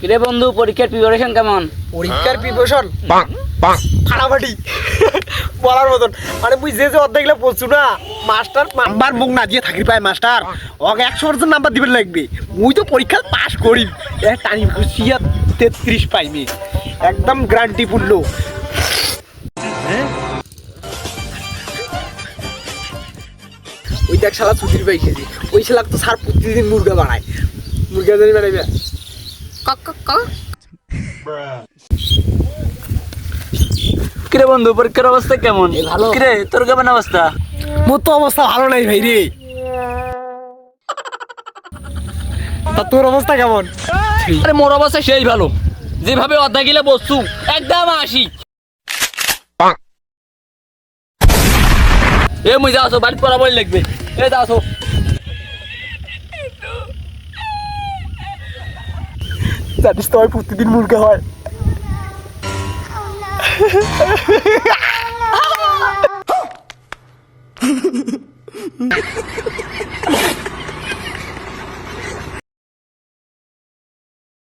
কিরে বন্ধু, পরীক্ষার প্রিপারেশন কেমন? পরীক্ষার প্রিপারেশন ফাটাফাটি বলার মতন। মানে মুই যে অর্ধেকগুলো পড়ছু না, মাস্টার নাম্বার মুখ না দিয়ে থাকি পায় মাস্টার ওকে 100% নাম্বার দিবেন লাগবে। মুই তো পরীক্ষা পাস করি, টানি খুশিয়া 33 পাইনি, একদম গ্যারান্টি পূর্ণ। ওই দেখ শালা ছুটির পাই খেলি, ওই শালা তো স্যার প্রতিদিন মুরগা বানায়, মুরগা জানি বানাইবে কিরে বন্ধু, পরীক্ষার অবস্থা কেমন? ভালো। কিরে তোর কেমন অবস্থা? মোর তো অবস্থা ভালো নাই ভাই রে। তা তোর অবস্থা কেমন? আরে মোর অবস্থা সেই ভালো, যেভাবে অধ্যায় গেলে বসছু একদম আসি। এ মুই যাও বাড়ি পড়া বই লাগবে, এ যাও। জানিস তো প্রতিদিন মুরগা হয়।